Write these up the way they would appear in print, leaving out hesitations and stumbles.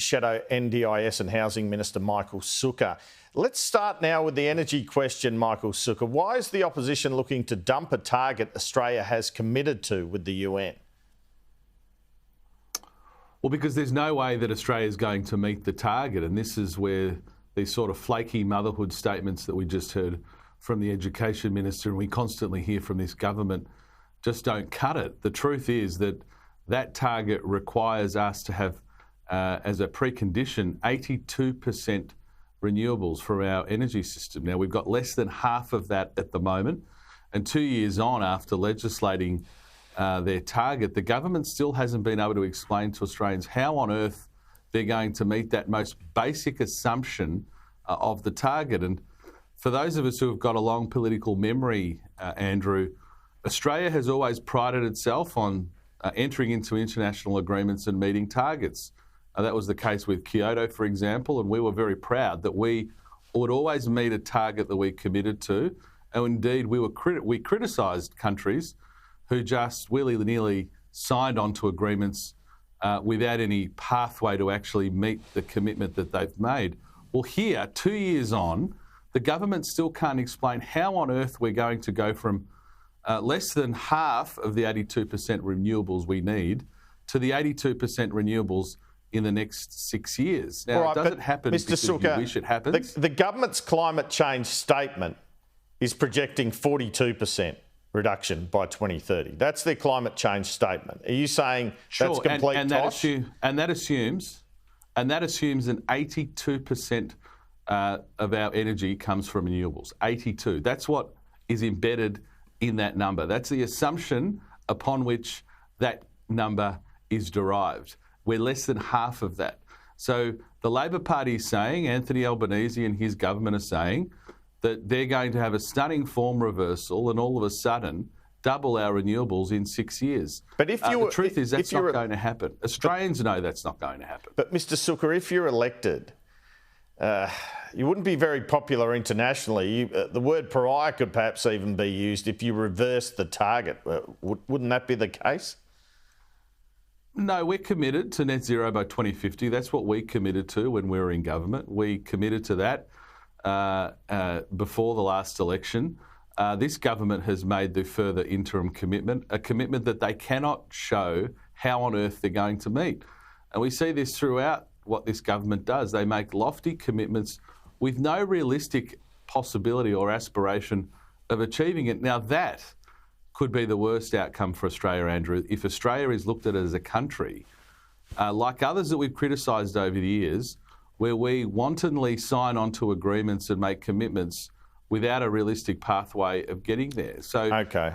Shadow NDIS and Housing Minister Michael Sukkar. Let's start now with the energy question, Michael Sukkar. Why is the opposition looking to dump a target Australia has committed to with the UN? Well, because there's no way that Australia is going to meet the target, and this is where these sort of flaky motherhood statements that we just heard from the Education Minister and we constantly hear from this government just don't cut it. The truth is that that target requires us to have, as a precondition, 82% renewables for our energy system. Now, we've got less than half of that at the moment, and 2 years on after legislating their target, the government still hasn't been able to explain to Australians how on earth they're going to meet that most basic assumption of the target. And for those of us who have got a long political memory, Andrew, Australia has always prided itself on entering into international agreements and meeting targets. That was the case with Kyoto, for example, and we were very proud that we would always meet a target that we committed to. And indeed, we criticised countries who just willy-nilly signed onto agreements without any pathway to actually meet the commitment that they've made. Well, here, 2 years on, the government still can't explain how on earth we're going to go from less than half of the 82% renewables we need to the 82% renewables in the next 6 years. Now, right, it doesn't happen Mr. because Sukkar, you wish it happens. The government's climate change statement is projecting 42% reduction by 2030. That's their climate change statement. Are you saying that's complete tosh? And that assumes an 82% of our energy comes from renewables. 82. That's what is embedded in that number. That's the assumption upon which that number is derived. We're less than half of that. So the Labor Party is saying, Anthony Albanese and his government are saying, that they're going to have a stunning form reversal and all of a sudden double our renewables in 6 years. But if the truth is that's not going to happen. Australians know that's not going to happen. But Mr. Sukkar, if you're elected, you wouldn't be very popular internationally. The word pariah could perhaps even be used if you reverse the target. Wouldn't that be the case? No, we're committed to net zero by 2050. That's what we committed to when we were in government. We committed to that before the last election. This government has made the further interim commitment, a commitment that they cannot show how on earth they're going to meet. And we see this throughout what this government does. They make lofty commitments with no realistic possibility or aspiration of achieving it. Now, that could be the worst outcome for Australia, Andrew. If Australia is looked at as a country, like others that we've criticised over the years, where we wantonly sign onto agreements and make commitments without a realistic pathway of getting there. So, okay.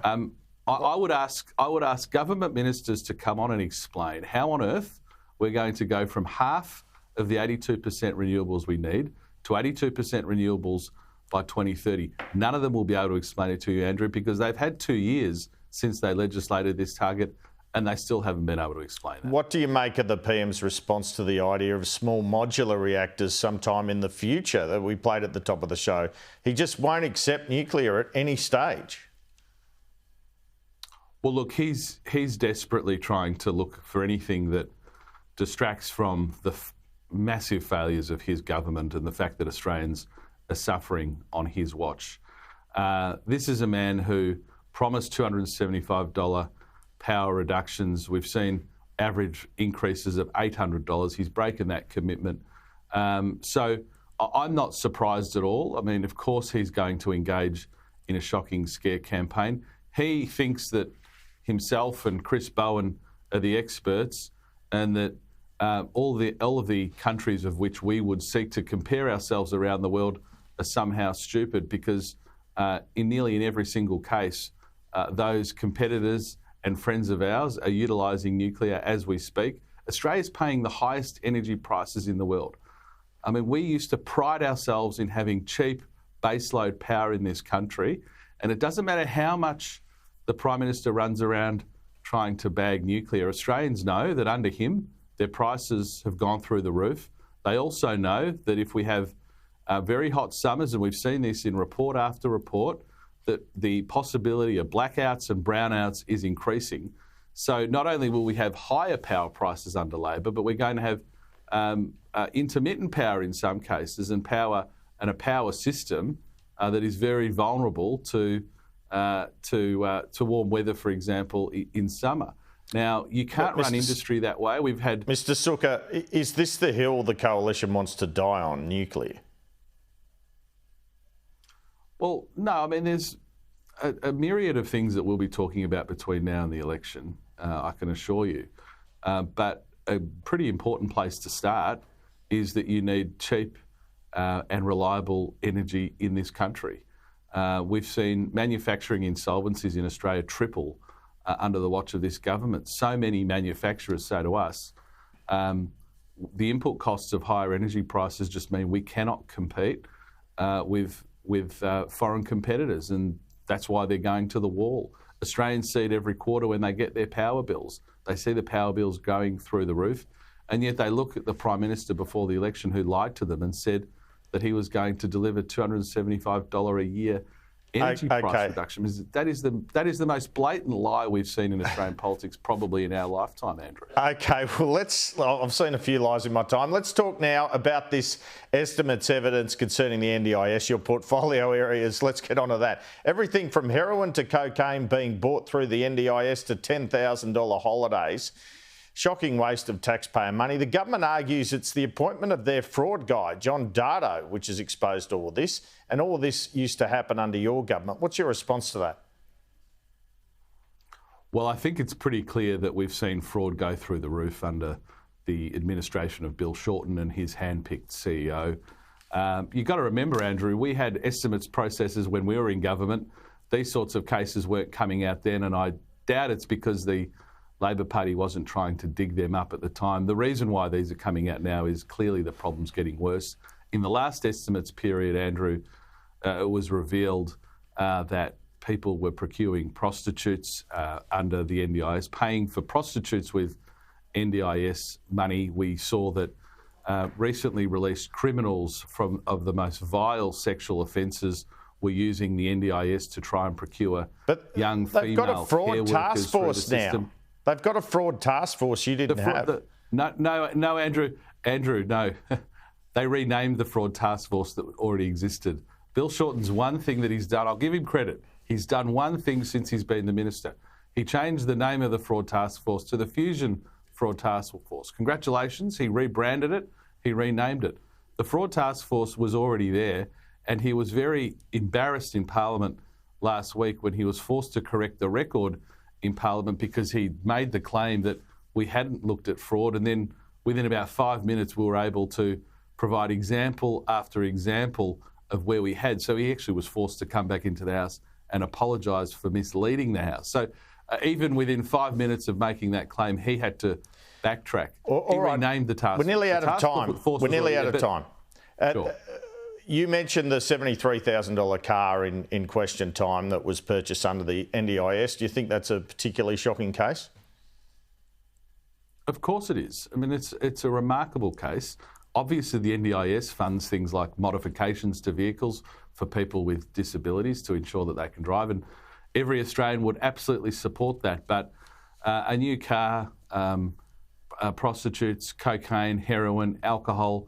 I would ask government ministers to come on and explain how on earth we're going to go from half of the 82% renewables we need to 82% renewables by 2030. None of them will be able to explain it to you, Andrew, because they've had 2 years since they legislated this target and they still haven't been able to explain that. What do you make of the PM's response to the idea of small modular reactors sometime in the future that we played at the top of the show? He just won't accept nuclear at any stage. Well, look, he's desperately trying to look for anything that distracts from the massive failures of his government and the fact that Australians are suffering on his watch. This is a man who promised $275 power reductions. We've seen average increases of $800. He's broken that commitment. So I'm not surprised at all. I mean, of course, he's going to engage in a shocking scare campaign. He thinks that himself and Chris Bowen are the experts and that all of the countries of which we would seek to compare ourselves around the world are somehow stupid because in every single case, those competitors and friends of ours are utilising nuclear as we speak. Australia's paying the highest energy prices in the world. I mean, we used to pride ourselves in having cheap baseload power in this country, and it doesn't matter how much the Prime Minister runs around trying to bag nuclear. Australians know that under him, their prices have gone through the roof. They also know that if we have very hot summers, and we've seen this in report after report, that the possibility of blackouts and brownouts is increasing. So not only will we have higher power prices under Labor, but we're going to have intermittent power in some cases, and a power system that is very vulnerable to warm weather, for example, in summer. Now, you can't run industry that way. We've had... Mr Sukkar, is this the hill the Coalition wants to die on, nuclear? Well, no, I mean, there's a myriad of things that we'll be talking about between now and the election, I can assure you. But a pretty important place to start is that you need cheap and reliable energy in this country. We've seen manufacturing insolvencies in Australia triple under the watch of this government. So many manufacturers say to us, the input costs of higher energy prices just mean we cannot compete with foreign competitors, and that's why they're going to the wall. Australians see it every quarter when they get their power bills. They see the power bills going through the roof, and yet they look at the Prime Minister before the election who lied to them and said that he was going to deliver $275 a year energy price reduction. That is the most blatant lie we've seen in Australian politics probably in our lifetime, Andrew. Okay, well, I've seen a few lies in my time. Let's talk now about this estimates evidence concerning the NDIS, your portfolio areas. Let's get on to that. Everything from heroin to cocaine being bought through the NDIS to $10,000 holidays. Shocking waste of taxpayer money. The government argues it's the appointment of their fraud guy, John Dardo, which has exposed all of this, and all of this used to happen under your government. What's your response to that? Well, I think it's pretty clear that we've seen fraud go through the roof under the administration of Bill Shorten and his hand-picked CEO. You've got to remember, Andrew, we had estimates processes when we were in government. These sorts of cases weren't coming out then, and I doubt it's because the Labor Party wasn't trying to dig them up at the time. The reason why these are coming out now is clearly the problem's getting worse. In the last estimates period, Andrew, it was revealed that people were procuring prostitutes under the NDIS, paying for prostitutes with NDIS money. We saw that recently released criminals of the most vile sexual offences were using the NDIS to try and procure young female care workers. They've got a fraud task force now. They've got a fraud task force you didn't have. No, Andrew, no. They renamed the fraud task force that already existed. Bill Shorten's one thing that he's done, I'll give him credit, he's done one thing since he's been the minister. He changed the name of the fraud task force to the Fusion Fraud Task Force. Congratulations, he rebranded it, he renamed it. The fraud task force was already there, and he was very embarrassed in Parliament last week when he was forced to correct the record in Parliament because he made the claim that we hadn't looked at fraud, and then within about 5 minutes we were able to provide example after example of where we had. So he actually was forced to come back into the House and apologise for misleading the House. So even within 5 minutes of making that claim, he had to backtrack. He renamed the task. We're nearly out of time. Sure. You mentioned the $73,000 car in question time that was purchased under the NDIS. Do you think that's a particularly shocking case? Of course it is. I mean, it's a remarkable case. Obviously, the NDIS funds things like modifications to vehicles for people with disabilities to ensure that they can drive, and every Australian would absolutely support that. But a new car, prostitutes, cocaine, heroin, alcohol,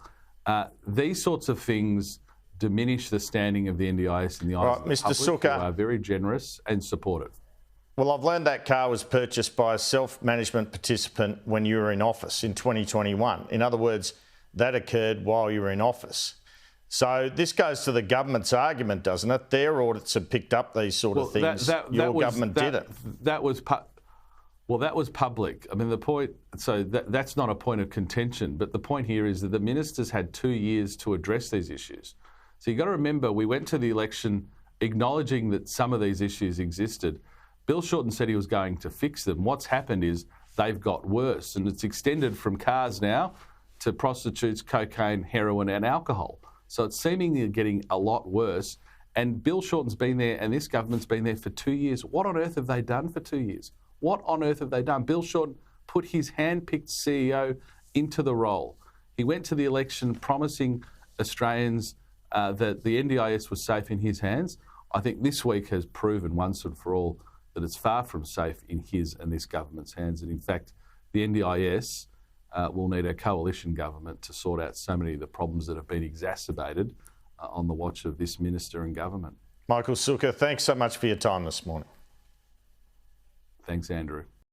these sorts of things diminish the standing of the NDIS in the eyes of the public, who are very generous and supportive. Well, I've learned that car was purchased by a self-management participant when you were in office in 2021. In other words, that occurred while you were in office. So this goes to the government's argument, doesn't it? Their audits have picked up these sort of things. Your government didn't. That was public. I mean, the point, so that's not a point of contention, but the point here is that the ministers had 2 years to address these issues. So you've got to remember, we went to the election acknowledging that some of these issues existed. Bill Shorten said he was going to fix them. What's happened is they've got worse, and it's extended from cars now to prostitutes, cocaine, heroin and alcohol. So it's seemingly getting a lot worse. And Bill Shorten's been there and this government's been there for 2 years. What on earth have they done for 2 years? What on earth have they done? Bill Shorten put his hand-picked CEO into the role. He went to the election promising Australians that the NDIS was safe in his hands. I think this week has proven once and for all that it's far from safe in his and this government's hands. And in fact, the NDIS we'll need a coalition government to sort out so many of the problems that have been exacerbated on the watch of this minister and government. Michael Sukkar, thanks so much for your time this morning. Thanks, Andrew.